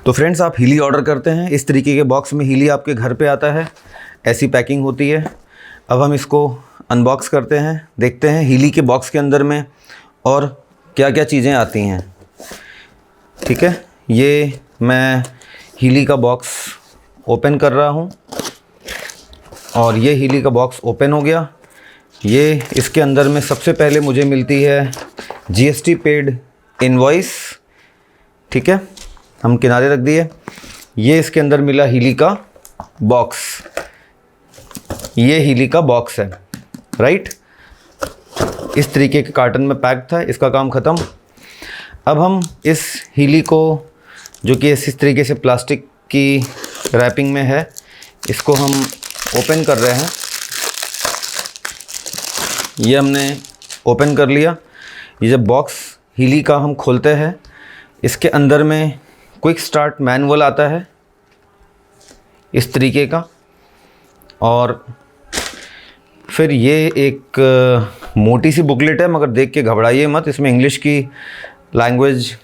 तो फ्रेंड्स, आप Healy order करते हैं, इस तरीके के बॉक्स में हीली आपके घर पे आता है, ऐसी पैकिंग होती है। अब हम इसको अनबॉक्स करते हैं, देखते हैं हीली के बॉक्स के अंदर में और क्या क्या चीज़ें आती हैं। ठीक है, ये मैं हीली का बॉक्स ओपन कर रहा हूँ और ये हीली का बॉक्स ओपन हो गया। ये इसके अंदर में सबसे पहले मुझे मिलती है जीएसटी पेड इनवॉइस। ठीक है, हम किनारे रख दिए। ये इसके अंदर मिला हीली का बॉक्स, ये हीली का बॉक्स है, राइट। इस तरीके के कार्टन में पैक था, इसका काम ख़त्म। अब हम इस हीली को, जो कि इस तरीके से प्लास्टिक की रैपिंग में है, इसको हम ओपन कर रहे हैं। ये हमने ओपन कर लिया। ये जब बॉक्स हीली का हम खोलते हैं, इसके अंदर में क्विक स्टार्ट मैनुअल आता है इस तरीके का, और फिर ये एक मोटी सी बुकलेट है, मगर देख के घबराइए मत। इसमें इंग्लिश की लैंग्वेज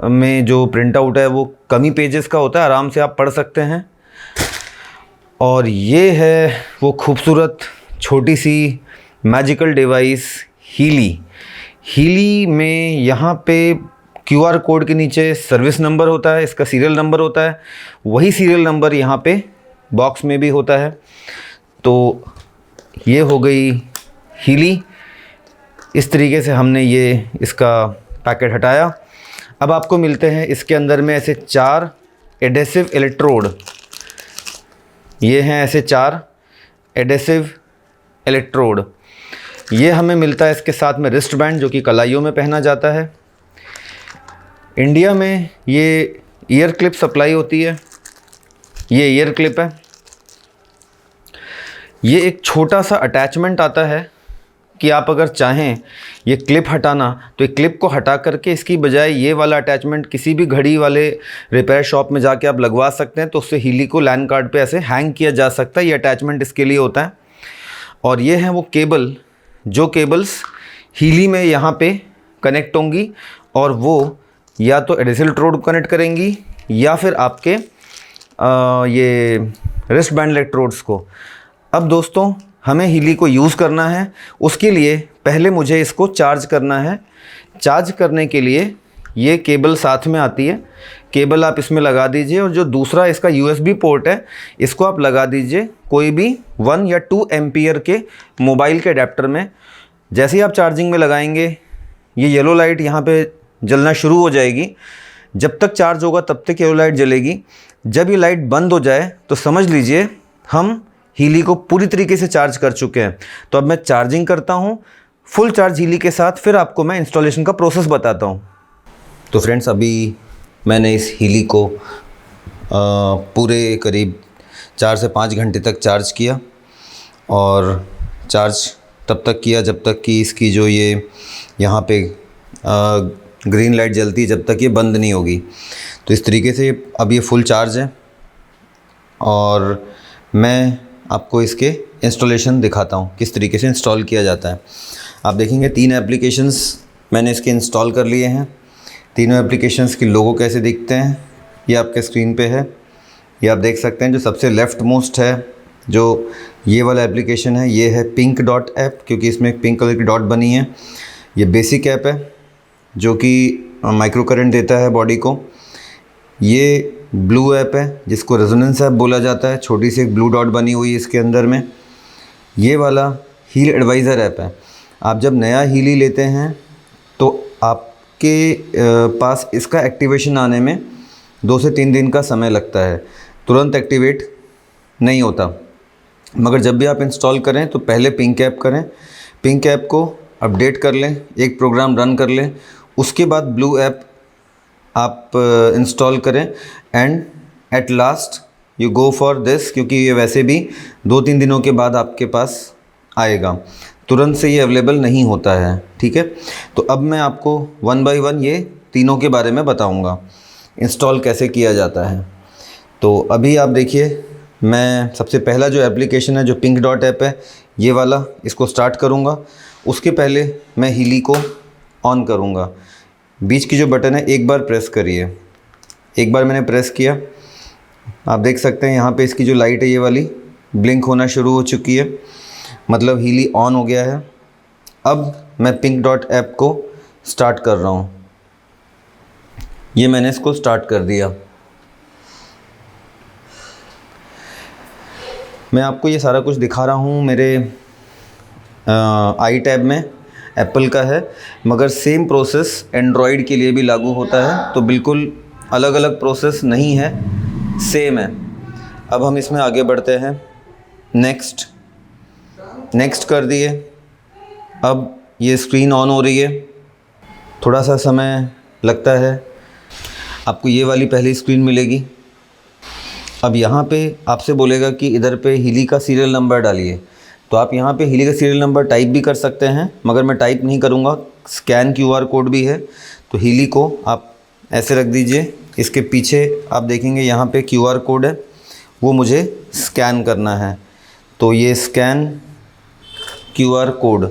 में जो प्रिंट आउट है वो कम ही पेजेस का होता है, आराम से आप पढ़ सकते हैं। और ये है वो खूबसूरत छोटी सी मैजिकल डिवाइस हीली। हीली में यहाँ पे QR कोड के नीचे सर्विस नंबर होता है, इसका सीरियल नंबर होता है, वही सीरियल नंबर यहाँ पे बॉक्स में भी होता है। तो ये हो गई हीली। इस तरीके से हमने ये इसका पैकेट हटाया। अब आपको मिलते हैं इसके अंदर में ऐसे 4 एडेसिव इलेक्ट्रोड। ये हैं ऐसे 4 एडेसिव इलेक्ट्रोड। ये हमें मिलता है इसके साथ में रिस्ट बैंड, जो कि कलाइयों में पहना जाता है। इंडिया में ये ईयर क्लिप सप्लाई होती है। ये ईयर क्लिप है। ये एक छोटा सा अटैचमेंट आता है कि आप अगर चाहें ये क्लिप हटाना, तो ये क्लिप को हटा करके इसकी बजाय ये वाला अटैचमेंट किसी भी घड़ी वाले रिपेयर शॉप में जाके आप लगवा सकते हैं। तो उससे हीली को लैन कार्ड पे ऐसे हैंग किया जा सकता है। ये अटैचमेंट इसके लिए होता है। और ये हैं वो केबल, जो केबल्स हीली में यहाँ पे कनेक्ट होंगी, और वो या तो एडेसिव इलेक्ट्रोड कनेक्ट करेंगी या फिर आपके ये रिस्ट बैंड इलेक्ट्रोड्स को। अब दोस्तों, हमें हीली को यूज़ करना है, उसके लिए पहले मुझे इसको चार्ज करना है। चार्ज करने के लिए ये केबल साथ में आती है। केबल आप इसमें लगा दीजिए, और जो दूसरा इसका USB पोर्ट है, इसको आप लगा दीजिए कोई भी 1 या 2 एम्पियर के मोबाइल के अडेप्टर में। जैसे ही आप चार्जिंग में लगाएंगे, ये येलो लाइट यहाँ पे जलना शुरू हो जाएगी। जब तक चार्ज होगा तब तक येलो लाइट जलेगी। जब ये लाइट बंद हो जाए तो समझ लीजिए हम हीली को पूरी तरीके से चार्ज कर चुके हैं। तो अब मैं चार्जिंग करता हूँ फुल चार्ज हीली के साथ, फिर आपको मैं इंस्टॉलेशन का प्रोसेस बताता हूँ। तो फ्रेंड्स, अभी मैंने इस हीली को पूरे करीब 4 से 5 घंटे तक चार्ज किया, और चार्ज तब तक किया जब तक कि इसकी जो ये यहाँ पे ग्रीन लाइट जलती है, जब तक ये बंद नहीं होगी। तो इस तरीके से अब ये फुल चार्ज है, और मैं आपको इसके इंस्टॉलेशन दिखाता हूँ किस तरीके से इंस्टॉल किया जाता है। आप देखेंगे 3 एप्लीकेशंस मैंने इसके इंस्टॉल कर लिए हैं। तीनों एप्लीकेशंस की लोगो कैसे दिखते हैं ये आपके स्क्रीन पे है। ये आप देख सकते हैं। जो सबसे लेफ़्ट मोस्ट है, जो ये वाला एप्लीकेशन है, ये है पिंक डॉट ऐप, क्योंकि इसमें एक पिंक कलर की डॉट बनी है। ये बेसिक ऐप है, जो कि माइक्रो करंट देता है बॉडी को। ये ब्लू ऐप है, जिसको रेजोनेंस ऐप बोला जाता है। छोटी सी एक ब्लू डॉट बनी हुई है इसके अंदर में। ये वाला हील एडवाइज़र ऐप है। आप जब नया हीली लेते हैं तो आपके पास इसका एक्टिवेशन आने में 2 से 3 दिन का समय लगता है, तुरंत एक्टिवेट नहीं होता। मगर जब भी आप इंस्टॉल करें तो पहले पिंक ऐप करें, पिंक ऐप को अपडेट कर लें, एक प्रोग्राम रन कर लें, उसके बाद ब्लू ऐप आप इंस्टॉल करें, and at last you go for this, क्योंकि ये वैसे भी 2-3 दिनों के बाद आपके पास आएगा, तुरंत से ये अवेलेबल नहीं होता है। ठीक है, तो अब मैं आपको 1 बाय 1 ये तीनों के बारे में बताऊंगा, इंस्टॉल कैसे किया जाता है। तो अभी आप देखिए, मैं सबसे पहला जो एप्लीकेशन है, जो पिंक डॉट ऐप है, ये वाला, इसको स्टार्ट करूँगा। उसके पहले मैं हीली को ऑन करूँगा। बीच की जो बटन है एक बार प्रेस करिए, एक बार मैंने प्रेस किया, आप देख सकते हैं यहाँ पे इसकी जो लाइट है ये वाली ब्लिंक होना शुरू हो चुकी है, मतलब हीली ऑन हो गया है। अब मैं पिंक डॉट ऐप को स्टार्ट कर रहा हूँ। ये मैंने इसको स्टार्ट कर दिया। मैं आपको ये सारा कुछ दिखा रहा हूँ मेरे आई टैब में, एप्पल का है, मगर सेम प्रोसेस एंड्रॉयड के लिए भी लागू होता है, तो बिल्कुल अलग अलग प्रोसेस नहीं है, सेम है। अब हम इसमें आगे बढ़ते हैं। नेक्स्ट कर दिए। अब ये स्क्रीन ऑन हो रही है, थोड़ा सा समय लगता है, आपको ये वाली पहली स्क्रीन मिलेगी। अब यहाँ पे आपसे बोलेगा कि इधर पे हीली का सीरियल नंबर डालिए, तो आप यहाँ पे हीली का सीरियल नंबर टाइप भी कर सकते हैं, मगर मैं टाइप नहीं करूँगा। स्कैन QR कोड भी है, तो हीली को आप ऐसे रख दीजिए। इसके पीछे आप देखेंगे यहाँ पे QR कोड है, वो मुझे स्कैन करना है। तो ये स्कैन QR कोड,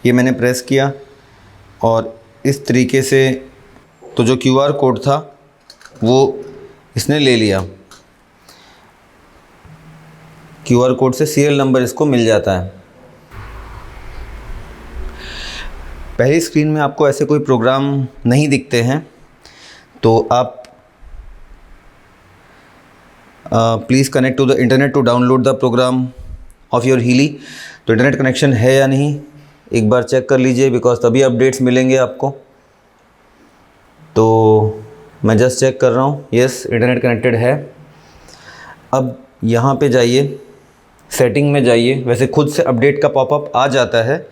ये मैंने प्रेस किया और इस तरीके से तो जो QR कोड था वो इसने ले लिया। QR कोड से सीरियल नंबर इसको मिल जाता है। पहली स्क्रीन में आपको ऐसे कोई प्रोग्राम नहीं दिखते हैं, तो आप please connect to the internet to download the program of your Healy. तो इंटरनेट कनेक्शन है या नहीं एक बार चेक कर लीजिए, बिकॉज तभी अपडेट्स मिलेंगे आपको। तो मैं जस्ट चेक कर रहा हूँ, यस इंटरनेट कनेक्टेड है। अब यहाँ पे जाइए, सेटिंग में जाइए। वैसे खुद से अपडेट का पॉपअप आ जाता है,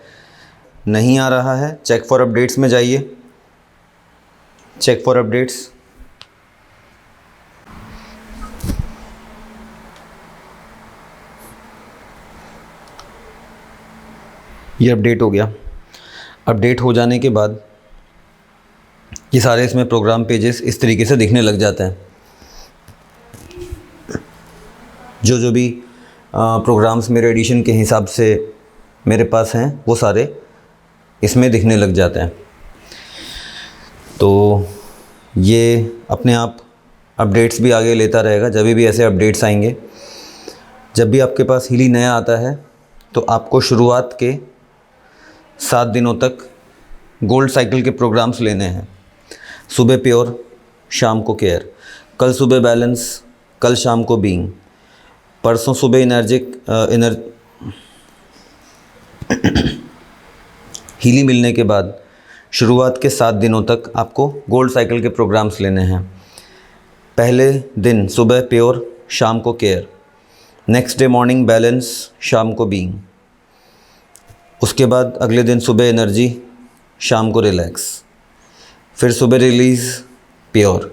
नहीं आ रहा है, चेक फॉर अपडेट्स में जाइए, चेक फॉर अपडेट्स। ये अपडेट हो गया। अपडेट हो जाने के बाद ये सारे इसमें प्रोग्राम पेजेस इस तरीके से दिखने लग जाते हैं। जो भी प्रोग्राम्स मेरे एडिशन के हिसाब से मेरे पास हैं वो सारे इसमें दिखने लग जाते हैं। तो ये अपने आप अपडेट्स भी आगे लेता रहेगा। जब भी ऐसे अपडेट्स आएंगे, जब भी आपके पास हीली नया आता है, तो आपको शुरुआत के 7 दिनों तक गोल्ड साइकिल के प्रोग्राम्स लेने हैं। सुबह प्योर, शाम को केयर, कल सुबह बैलेंस, कल शाम को बीइंग, परसों सुबह हीली मिलने के बाद शुरुआत के 7 दिनों तक आपको गोल्ड साइकिल के प्रोग्राम्स लेने हैं। पहले दिन सुबह प्योर, शाम को care, next day morning balance, शाम को बीइंग, उसके बाद अगले दिन सुबह एनर्जी, शाम को रिलैक्स, फिर सुबह रिलीज़, प्योर।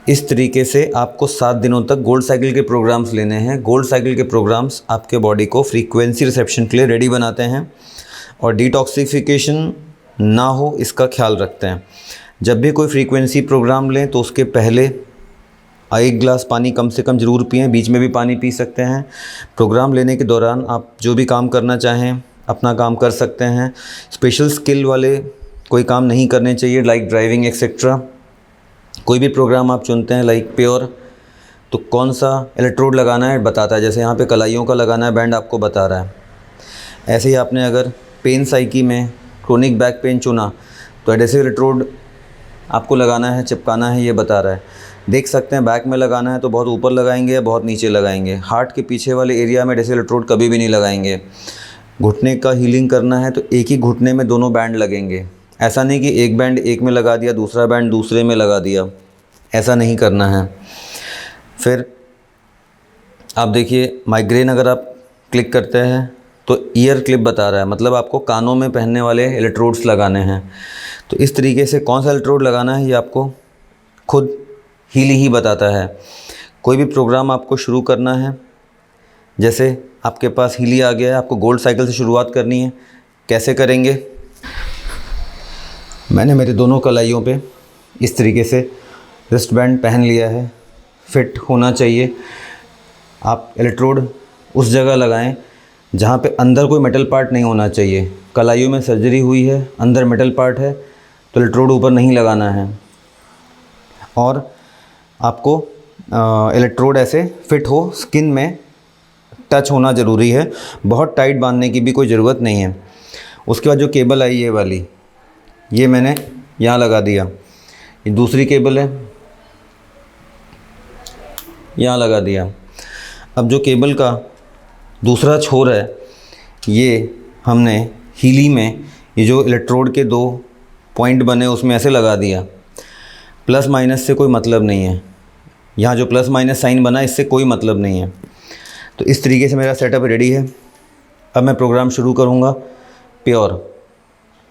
इस तरीके से आपको 7 दिनों तक गोल्ड साइकिल के प्रोग्राम्स लेने हैं। गोल्ड साइकिल के प्रोग्राम्स आपके बॉडी को फ्रीक्वेंसी रिसेप्शन के लिए रेडी बनाते हैं और डिटॉक्सिफिकेशन ना हो इसका ख्याल रखते हैं। जब भी कोई फ्रीक्वेंसी प्रोग्राम लें तो उसके पहले 1 गिलास पानी कम से कम ज़रूर पिएं, बीच में भी पानी पी सकते हैं। प्रोग्राम लेने के दौरान आप जो भी काम करना चाहें अपना काम कर सकते हैं। स्पेशल स्किल वाले कोई काम नहीं करने चाहिए, लाइक ड्राइविंग एक्सेट्रा। कोई भी प्रोग्राम आप चुनते हैं लाइक प्योर, तो कौन सा इलेक्ट्रोड लगाना है बताता है। जैसे यहाँ पे कलाइयों का लगाना है बैंड, आपको बता रहा है। ऐसे ही आपने अगर पेन साइकी में क्रोनिक बैक पेन चुना तो एडेसिव इलेक्ट्रोड आपको लगाना है, चिपकाना है, ये बता रहा है। देख सकते हैं बैक में लगाना है तो बहुत ऊपर लगाएंगे या बहुत नीचे लगाएंगे। हार्ट के पीछे वाले एरिया में एडेसिव इलेक्ट्रोड कभी भी नहीं लगाएंगे। घुटने का हीलिंग करना है तो एक ही घुटने में दोनों बैंड लगेंगे। ऐसा नहीं कि एक बैंड एक में लगा दिया, दूसरा बैंड दूसरे में लगा दिया, ऐसा नहीं करना है। फिर आप देखिए माइग्रेन अगर आप क्लिक करते हैं तो ईयर क्लिप बता रहा है, मतलब आपको कानों में पहनने वाले इलेक्ट्रोड्स लगाने हैं। तो इस तरीके से कौन सा इलेक्ट्रोड लगाना है ये आपको खुद हीली ही बताता है। कोई भी प्रोग्राम आपको शुरू करना है, जैसे आपके पास हीली आ गया है, आपको गोल्ड साइकिल से शुरुआत करनी है, कैसे करेंगे? मैंने मेरे दोनों कलाइयों पे इस तरीके से रिस्ट बैंड पहन लिया है, फिट होना चाहिए। आप इलेक्ट्रोड उस जगह लगाएं जहाँ पे अंदर कोई मेटल पार्ट नहीं होना चाहिए। कलाइयों में सर्जरी हुई है, अंदर मेटल पार्ट है, तो इलेक्ट्रोड ऊपर नहीं लगाना है। और आपको इलेक्ट्रोड ऐसे फिट हो, स्किन में टच होना ज़रूरी है, बहुत टाइट बांधने की भी कोई ज़रूरत नहीं है। उसके बाद जो केबल आई ये वाली, ये मैंने यहाँ लगा दिया। ये दूसरी केबल है, यहाँ लगा दिया। अब जो केबल का दूसरा छोर है ये हमने हीली में, ये जो इलेक्ट्रोड के 2 पॉइंट बने उसमें ऐसे लगा दिया। प्लस माइनस से कोई मतलब नहीं है, यहाँ जो प्लस माइनस साइन बना इससे कोई मतलब नहीं है। तो इस तरीके से मेरा सेटअप रेडी है। अब मैं प्रोग्राम शुरू करूँगा। प्योर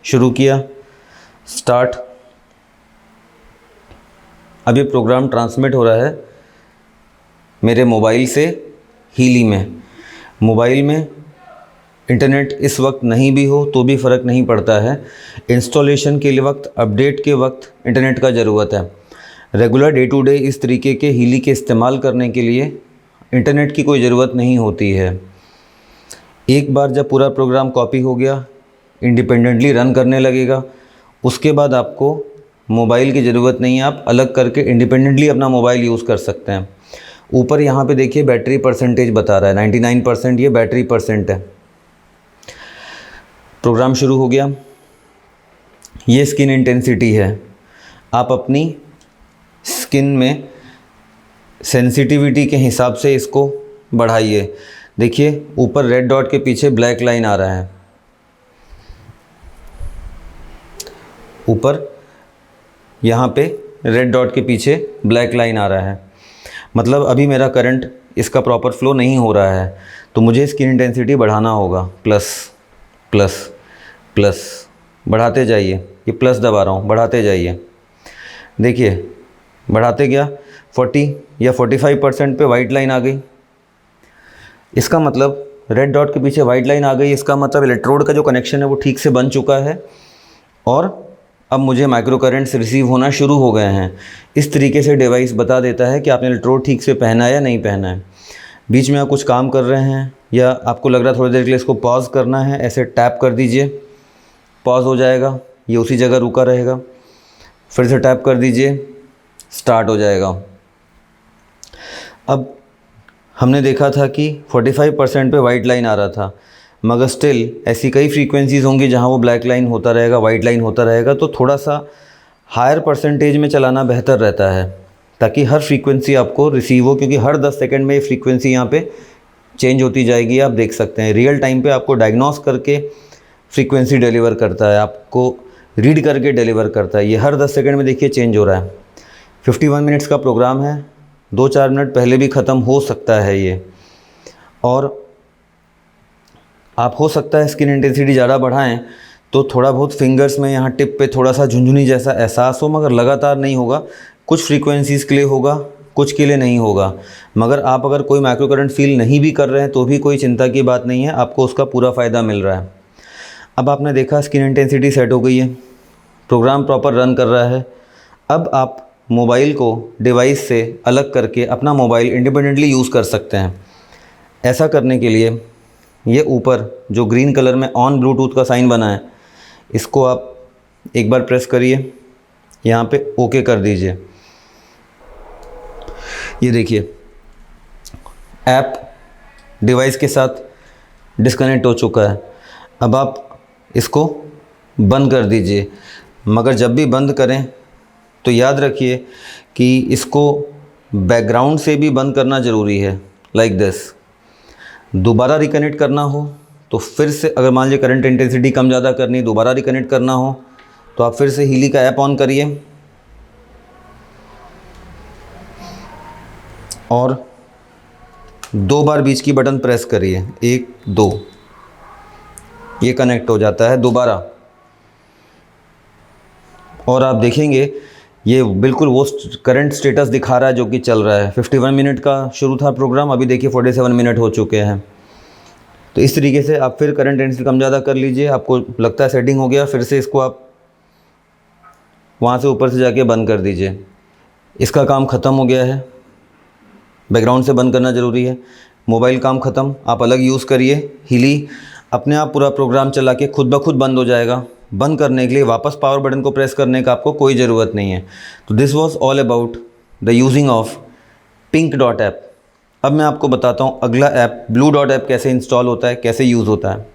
शुरू किया, स्टार्ट। अब ये प्रोग्राम ट्रांसमिट हो रहा है मेरे मोबाइल से हीली में। मोबाइल में इंटरनेट इस वक्त नहीं भी हो तो भी फ़र्क नहीं पड़ता है। इंस्टॉलेशन के लिए वक्त, अपडेट के वक्त इंटरनेट का ज़रूरत है। रेगुलर डे टू डे इस तरीके के हीली के इस्तेमाल करने के लिए इंटरनेट की कोई ज़रूरत नहीं होती है। एक बार जब पूरा प्रोग्राम कॉपी हो गया, इंडिपेंडेंटली रन करने लगेगा, उसके बाद आपको मोबाइल की ज़रूरत नहीं है। आप अलग करके इंडिपेंडेंटली अपना मोबाइल यूज़ कर सकते हैं। ऊपर यहाँ पे देखिए बैटरी परसेंटेज बता रहा है 99%, ये बैटरी परसेंट है। प्रोग्राम शुरू हो गया। ये स्किन इंटेंसिटी है। आप अपनी स्किन में सेंसिटिविटी के हिसाब से इसको बढ़ाइए। देखिए ऊपर रेड डॉट के पीछे ब्लैक लाइन आ रहा है, ऊपर यहाँ पे रेड डॉट के पीछे ब्लैक लाइन आ रहा है, मतलब अभी मेरा करंट इसका प्रॉपर फ्लो नहीं हो रहा है। तो मुझे स्किन इंटेंसिटी बढ़ाना होगा। प्लस प्लस प्लस बढ़ाते जाइए। ये प्लस दबा रहा हूँ, बढ़ाते जाइए। देखिए बढ़ाते गया, 40 या 45% पे वाइट लाइन आ गई। इसका मतलब रेड डॉट के पीछे वाइट लाइन आ गई, इसका मतलब इलेक्ट्रोड का जो कनेक्शन है वो ठीक से बन चुका है और अब मुझे माइक्रो करंट्स रिसीव होना शुरू हो गए हैं। इस तरीके से डिवाइस बता देता है कि आपने इलेक्ट्रोड ठीक से पहना है या नहीं पहना है। बीच में आप कुछ काम कर रहे हैं या आपको लग रहा है थोड़ी देर के लिए इसको पॉज करना है, ऐसे टैप कर दीजिए, पॉज हो जाएगा, ये उसी जगह रुका रहेगा। फिर से टैप कर दीजिए, स्टार्ट हो जाएगा। अब हमने देखा था कि 45% पे वाइट लाइन आ रहा था, मगर स्टिल ऐसी कई फ्रीक्वेंसीज़ होंगी जहां वो ब्लैक लाइन होता रहेगा, वाइट लाइन होता रहेगा। तो थोड़ा सा हायर परसेंटेज में चलाना बेहतर रहता है ताकि हर फ्रीक्वेंसी आपको रिसीव हो, क्योंकि हर 10 सेकंड में ये फ्रीक्वेंसी यहाँ पे चेंज होती जाएगी। आप देख सकते हैं रियल टाइम पे आपको डायग्नोस करके फ्रीक्वेंसी डिलीवर करता है, आपको रीड करके डिलीवर करता है। ये हर 10 सेकंड में देखिए चेंज हो रहा है। 51 मिनट्स का प्रोग्राम है, 2-4 मिनट पहले भी ख़त्म हो सकता है ये। और आप हो सकता है स्किन इंटेंसिटी ज़्यादा बढ़ाएं तो थोड़ा बहुत फिंगर्स में यहाँ टिप पे थोड़ा सा झुंझुनी जैसा एहसास हो, मगर लगातार नहीं होगा। कुछ फ्रीक्वेंसीज़ के लिए होगा, कुछ के लिए नहीं होगा। मगर आप अगर कोई माइक्रो करंट फील नहीं भी कर रहे हैं तो भी कोई चिंता की बात नहीं है, आपको उसका पूरा फ़ायदा मिल रहा है। अब आपने देखा स्किन इंटेंसिटी सेट हो गई है, प्रोग्राम प्रॉपर रन कर रहा है। अब आप मोबाइल को डिवाइस से अलग करके अपना मोबाइल इंडिपेंडेंटली यूज़ कर सकते हैं। ऐसा करने के लिए ये ऊपर जो ग्रीन कलर में ऑन ब्लूटूथ का साइन बना है, इसको आप एक बार प्रेस करिए, यहाँ पे ओके कर दीजिए। ये देखिए ऐप डिवाइस के साथ डिस्कनेक्ट हो चुका है। अब आप इसको बंद कर दीजिए, मगर जब भी बंद करें तो याद रखिए कि इसको बैकग्राउंड से भी बंद करना ज़रूरी है, लाइक दिस। दोबारा रिकनेक्ट करना हो तो फिर से, अगर मान लीजिए करंट इंटेंसिटी कम ज़्यादा करनी, दोबारा रिकनेक्ट करना हो तो आप फिर से हीली का ऐप ऑन करिए और 2 बार बीच की बटन प्रेस करिए, 1 2, ये कनेक्ट हो जाता है दोबारा। और आप देखेंगे ये बिल्कुल वो करंट स्टेटस दिखा रहा है जो कि चल रहा है। 51 मिनट का शुरू था प्रोग्राम, अभी देखिए 47 मिनट हो चुके हैं। तो इस तरीके से आप फिर करंट इंटेंसिटी कम ज़्यादा कर लीजिए, आपको लगता है सेटिंग हो गया, फिर से इसको आप वहाँ से ऊपर से जाके बंद कर दीजिए। इसका काम ख़त्म हो गया है, बैकग्राउंड से बंद करना ज़रूरी है। मोबाइल काम ख़त्म, आप अलग यूज़ करिए। हीली अपने आप पूरा प्रोग्राम चला के खुद ब खुद बंद हो जाएगा। बंद करने के लिए वापस पावर बटन को प्रेस करने का आपको कोई ज़रूरत नहीं है। तो this was all about the using of pink dot app. अब मैं आपको बताता हूँ अगला ऐप ब्लू डॉट ऐप कैसे इंस्टॉल होता है, कैसे यूज़ होता है।